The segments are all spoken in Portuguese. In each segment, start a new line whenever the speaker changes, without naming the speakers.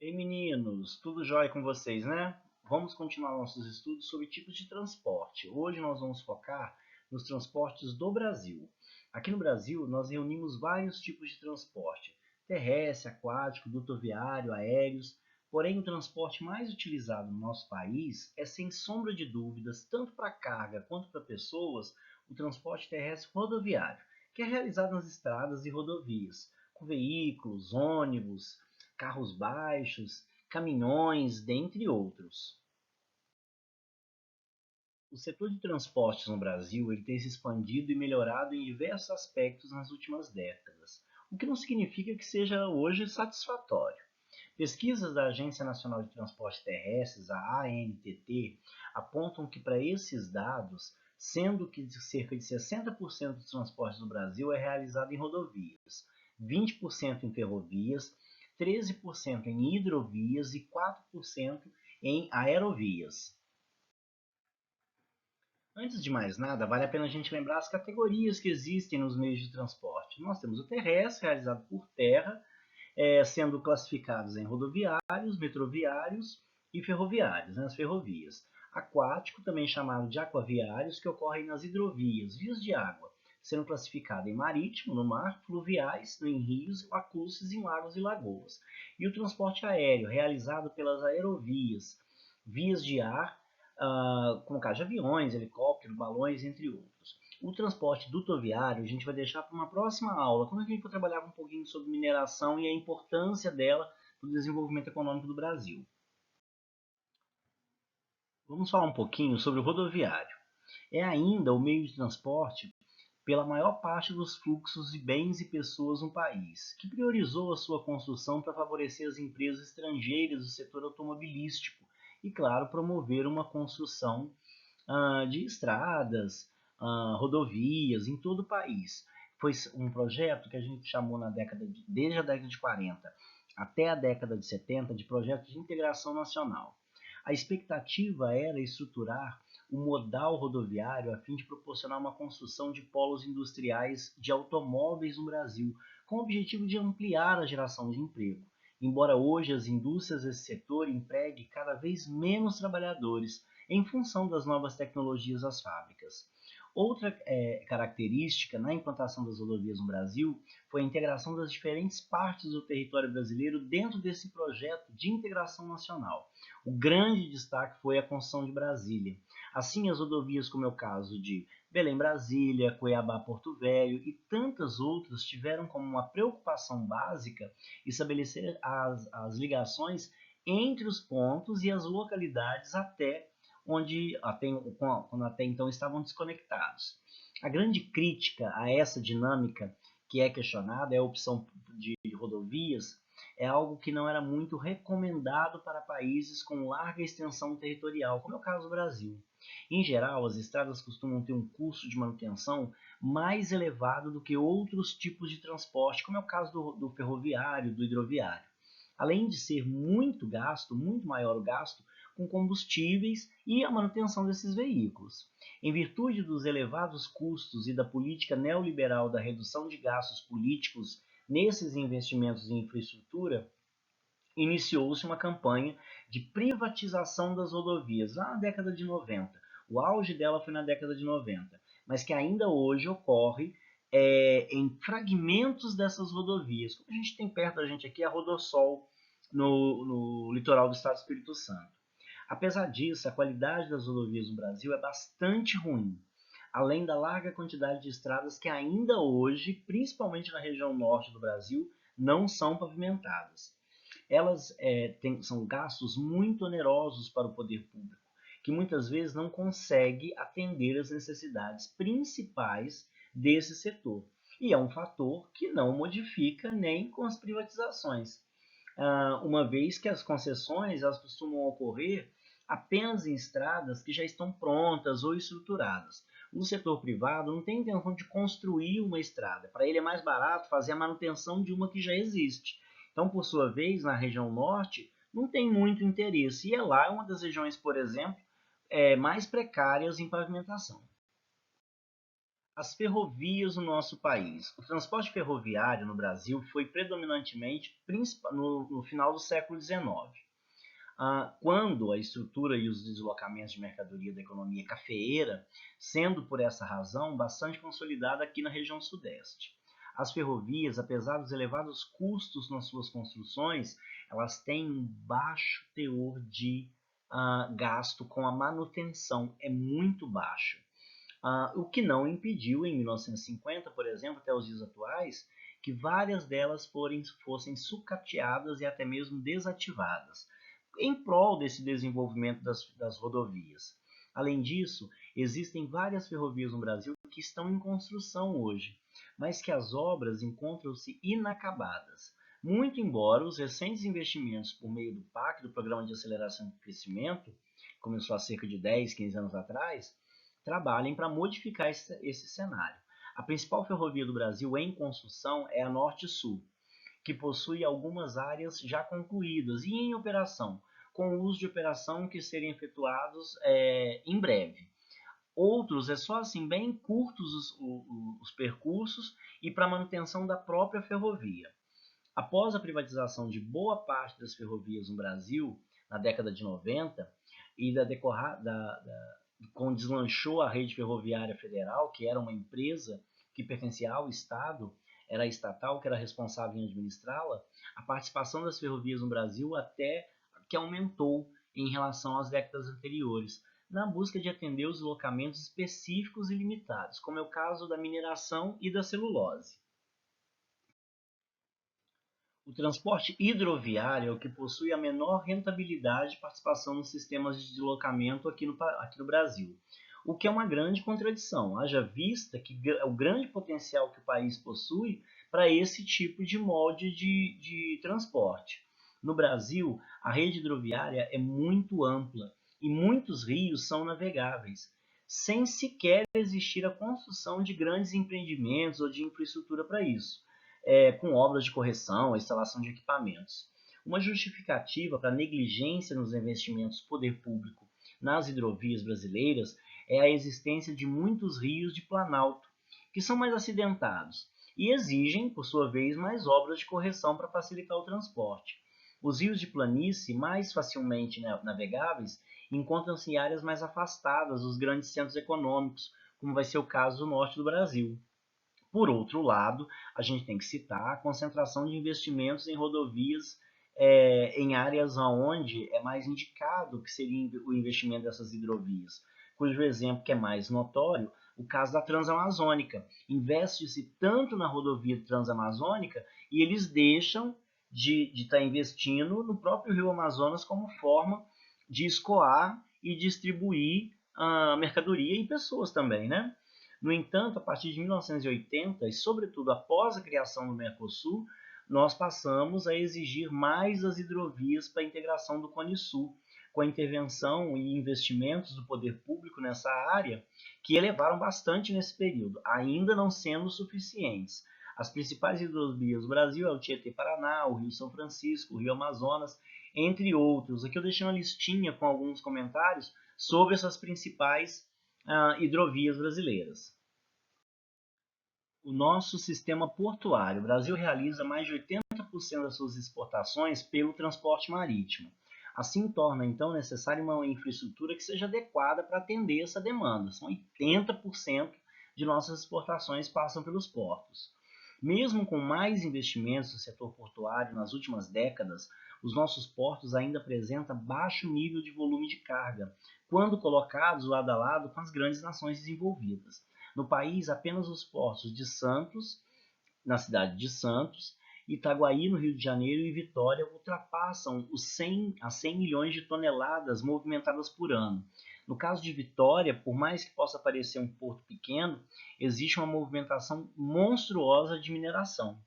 Ei meninos, tudo jóia com vocês, né? Vamos continuar nossos estudos sobre tipos de transporte. Hoje nós vamos focar nos transportes do Brasil. Aqui no Brasil nós reunimos vários tipos de transporte: terrestre, aquático, dutoviário, aéreos. Porém, o transporte mais utilizado no nosso país é, sem sombra de dúvidas, tanto para carga quanto para pessoas, o transporte terrestre rodoviário, que é realizado nas estradas e rodovias, com veículos, ônibus, carros baixos, caminhões, dentre outros. O setor de transportes no Brasil ele tem se expandido e melhorado em diversos aspectos nas últimas décadas, o que não significa que seja hoje satisfatório. Pesquisas da Agência Nacional de Transportes Terrestres, a ANTT, apontam que para esses dados, sendo que cerca de 60% dos transportes do Brasil é realizado em rodovias, 20% em ferrovias, 13% em hidrovias e 4% em aerovias. Antes de mais nada, vale a pena a gente lembrar as categorias que existem nos meios de transporte. Nós temos o terrestre, realizado por terra, sendo classificados em rodoviários, metroviários e ferroviários, né, as ferrovias. Aquático, também chamado de aquaviários, que ocorrem nas hidrovias, vias de água, sendo classificado em marítimo, no mar, fluviais, em rios, lacustres, em lagos e lagoas. E o transporte aéreo, realizado pelas aerovias, vias de ar, como caso de aviões, helicópteros, balões, entre outros. O transporte dutoviário a gente vai deixar para uma próxima aula, quando a gente for trabalhar um pouquinho sobre mineração e a importância dela para o desenvolvimento econômico do Brasil. Vamos falar um pouquinho sobre o rodoviário. É ainda o meio de transporte pela maior parte dos fluxos de bens e pessoas no país, que priorizou a sua construção para favorecer as empresas estrangeiras do setor automobilístico e, claro, promover uma construção de estradas, rodovias em todo o país. Foi um projeto que a gente chamou desde a década de 40 até a década de 70 de projeto de integração nacional. A expectativa era estruturar o modal rodoviário a fim de proporcionar uma construção de polos industriais de automóveis no Brasil, com o objetivo de ampliar a geração de emprego. Embora hoje as indústrias desse setor empreguem cada vez menos trabalhadores, em função das novas tecnologias das fábricas. Outra característica na implantação das rodovias no Brasil foi a integração das diferentes partes do território brasileiro dentro desse projeto de integração nacional. O grande destaque foi a construção de Brasília. Assim, as rodovias, como é o caso de Belém-Brasília, Cuiabá-Porto Velho e tantas outras, tiveram como uma preocupação básica estabelecer as ligações entre os pontos e as localidades quando até então estavam desconectados. A grande crítica a essa dinâmica que é questionada é a opção de rodovias, é algo que não era muito recomendado para países com larga extensão territorial, como é o caso do Brasil. Em geral, as estradas costumam ter um custo de manutenção mais elevado do que outros tipos de transporte, como é o caso do ferroviário, do hidroviário. Além de ser muito maior o gasto com combustíveis e a manutenção desses veículos. Em virtude dos elevados custos e da política neoliberal da redução de gastos políticos nesses investimentos em infraestrutura, iniciou-se uma campanha de privatização das rodovias lá na década de 90. O auge dela foi na década de 90, mas que ainda hoje ocorre em fragmentos dessas rodovias. Como a gente tem perto da gente aqui a Rodossol, no litoral do estado do Espírito Santo. Apesar disso, a qualidade das rodovias no Brasil é bastante ruim, além da larga quantidade de estradas que ainda hoje, principalmente na região norte do Brasil, não são pavimentadas. Elas são gastos muito onerosos para o poder público, que muitas vezes não consegue atender as necessidades principais desse setor. E é um fator que não modifica nem com as privatizações, uma vez que as concessões elas costumam ocorrer apenas em estradas que já estão prontas ou estruturadas. O setor privado não tem intenção de construir uma estrada. Para ele é mais barato fazer a manutenção de uma que já existe. Então, por sua vez, na região norte, não tem muito interesse. E é lá uma das regiões, por exemplo, mais precárias em pavimentação. As ferrovias no nosso país. O transporte ferroviário no Brasil foi predominantemente no final do século XIX, quando a estrutura e os deslocamentos de mercadoria da economia cafeeira, sendo por essa razão bastante consolidada aqui na região sudeste. As ferrovias, apesar dos elevados custos nas suas construções, elas têm um baixo teor de gasto com a manutenção, é muito baixo. O que não impediu, em 1950, por exemplo, até os dias atuais, que várias delas fossem sucateadas e até mesmo desativadas, em prol desse desenvolvimento das rodovias. Além disso, existem várias ferrovias no Brasil que estão em construção hoje, mas que as obras encontram-se inacabadas. Muito embora os recentes investimentos por meio do PAC, do Programa de Aceleração do Crescimento, que começou há cerca de 10, 15 anos atrás, trabalhem para modificar esse cenário. A principal ferrovia do Brasil em construção é a Norte-Sul, que possui algumas áreas já concluídas e em operação, com o uso de operação que serem efetuados em breve. Outros é só assim bem curtos os percursos e para manutenção da própria ferrovia. Após a privatização de boa parte das ferrovias no Brasil, na década de 90, e quando deslanchou a rede ferroviária federal, que era uma empresa que pertencia ao Estado, era a estatal que era responsável em administrá-la, a participação das ferrovias no Brasil até que aumentou em relação às décadas anteriores, na busca de atender os deslocamentos específicos e limitados, como é o caso da mineração e da celulose. O transporte hidroviário é o que possui a menor rentabilidade de participação nos sistemas de deslocamento aqui no Brasil, o que é uma grande contradição, haja vista que o grande potencial que o país possui para esse tipo de molde de transporte. No Brasil, a rede hidroviária é muito ampla e muitos rios são navegáveis, sem sequer existir a construção de grandes empreendimentos ou de infraestrutura para isso, com obras de correção, a instalação de equipamentos. Uma justificativa para a negligência nos investimentos do poder público nas hidrovias brasileiras é a existência de muitos rios de planalto, que são mais acidentados e exigem, por sua vez, mais obras de correção para facilitar o transporte. Os rios de planície, mais facilmente navegáveis, encontram-se em áreas mais afastadas dos grandes centros econômicos, como vai ser o caso do norte do Brasil. Por outro lado, a gente tem que citar a concentração de investimentos em rodovias em áreas onde é mais indicado que seria o investimento dessas hidrovias, cujo exemplo que é mais notório, o caso da Transamazônica. Investe-se tanto na rodovia Transamazônica e eles deixam de estar investindo no próprio Rio Amazonas como forma de escoar e distribuir a mercadoria e pessoas também, né? No entanto, a partir de 1980 e, sobretudo, após a criação do Mercosul, nós passamos a exigir mais as hidrovias para a integração do Cone Sul, com a intervenção e investimentos do poder público nessa área, que elevaram bastante nesse período, ainda não sendo suficientes. As principais hidrovias do Brasil é o Tietê-Paraná, o Rio São Francisco, o Rio Amazonas, entre outros. Aqui eu deixei uma listinha com alguns comentários sobre essas principais hidrovias brasileiras. O nosso sistema portuário. O Brasil realiza mais de 80% das suas exportações pelo transporte marítimo. Assim, torna então necessária uma infraestrutura que seja adequada para atender essa demanda. São 80% de nossas exportações passam pelos portos. Mesmo com mais investimentos no setor portuário nas últimas décadas, os nossos portos ainda apresentam baixo nível de volume de carga, quando colocados lado a lado com as grandes nações desenvolvidas. No país, apenas os portos de Santos, na cidade de Santos, Itaguaí, no Rio de Janeiro, e Vitória ultrapassam as 100 milhões de toneladas movimentadas por ano. No caso de Vitória, por mais que possa parecer um porto pequeno, existe uma movimentação monstruosa de mineração.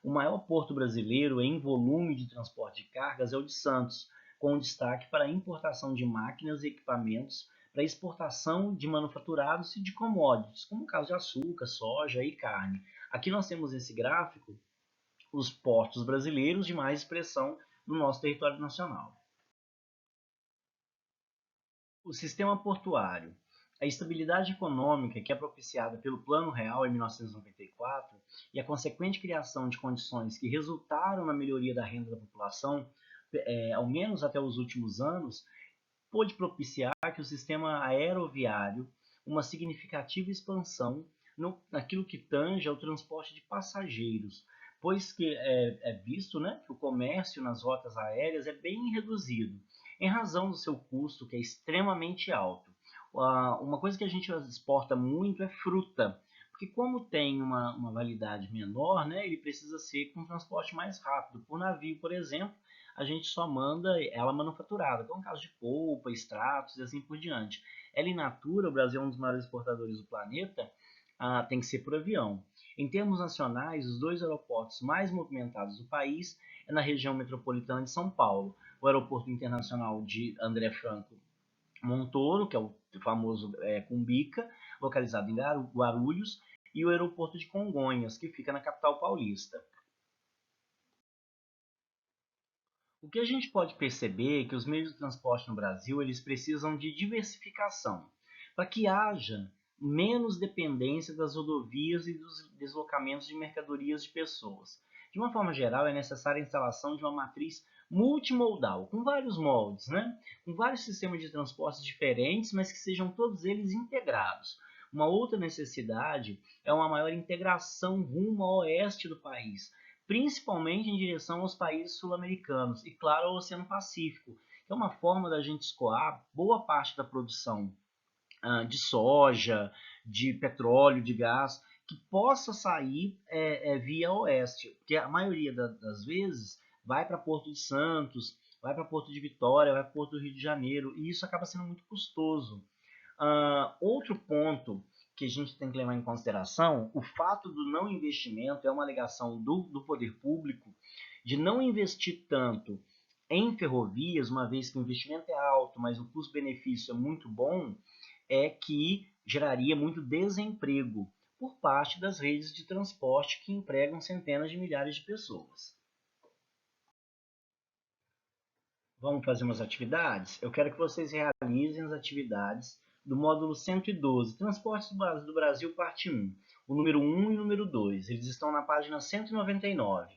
O maior porto brasileiro em volume de transporte de cargas é o de Santos, com destaque para a importação de máquinas e equipamentos para exportação de manufaturados e de commodities, como o caso de açúcar, soja e carne. Aqui nós temos nesse gráfico os portos brasileiros de mais expressão no nosso território nacional. O sistema portuário. A estabilidade econômica que é propiciada pelo Plano Real em 1994 e a consequente criação de condições que resultaram na melhoria da renda da população, ao menos até os últimos anos, pôde propiciar que o sistema aeroviário uma significativa expansão naquilo que tange ao transporte de passageiros, pois que é visto, né, que o comércio nas rotas aéreas é bem reduzido, em razão do seu custo, que é extremamente alto. Uma coisa que a gente exporta muito é fruta, porque como tem uma validade menor, né, ele precisa ser com transporte mais rápido. Por navio, por exemplo, a gente só manda ela manufaturada, como é o caso de polpa, extratos e assim por diante. Ela in natura, o Brasil é um dos maiores exportadores do planeta, tem que ser por avião. Em termos nacionais, os dois aeroportos mais movimentados do país é na região metropolitana de São Paulo, o Aeroporto Internacional de André Franco Montoro, que é o famoso Cumbica, localizado em Guarulhos, e o aeroporto de Congonhas, que fica na capital paulista. O que a gente pode perceber é que os meios de transporte no Brasil eles precisam de diversificação, para que haja menos dependência das rodovias e dos deslocamentos de mercadorias de pessoas. De uma forma geral, é necessária a instalação de uma matriz multimodal, com vários moldes, né? Com vários sistemas de transportes diferentes, mas que sejam todos eles integrados. Uma outra necessidade é uma maior integração rumo ao oeste do país, principalmente em direção aos países sul-americanos e, claro, ao Oceano Pacífico, que é uma forma da gente escoar boa parte da produção de soja, de petróleo, de gás, que possa sair via oeste, porque a maioria das vezes vai para Porto de Santos, vai para Porto de Vitória, vai para Porto do Rio de Janeiro, e isso acaba sendo muito custoso. Outro ponto que a gente tem que levar em consideração, o fato do não investimento é uma alegação do poder público de não investir tanto em ferrovias, uma vez que o investimento é alto, mas o custo-benefício é muito bom, é que geraria muito desemprego por parte das redes de transporte que empregam centenas de milhares de pessoas. Vamos fazer umas atividades? Eu quero que vocês realizem as atividades do módulo 112, Transportes do Brasil, parte 1. O número 1 e o número 2. Eles estão na página 199.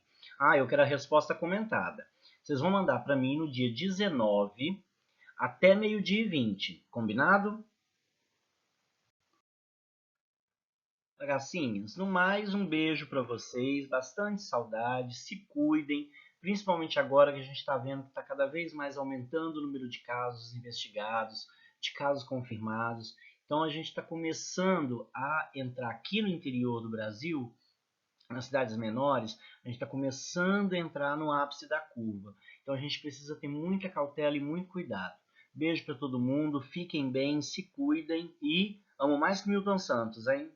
Eu quero a resposta comentada. Vocês vão mandar para mim no dia 19 até meio-dia e 20. Combinado? Gracinhas, no mais, um beijo para vocês, bastante saudade, se cuidem, principalmente agora que a gente está vendo que está cada vez mais aumentando o número de casos investigados, de casos confirmados. Então a gente está começando a entrar aqui no interior do Brasil, nas cidades menores, a gente está começando a entrar no ápice da curva. Então a gente precisa ter muita cautela e muito cuidado. Beijo para todo mundo, fiquem bem, se cuidem e amo mais que Milton Santos, hein?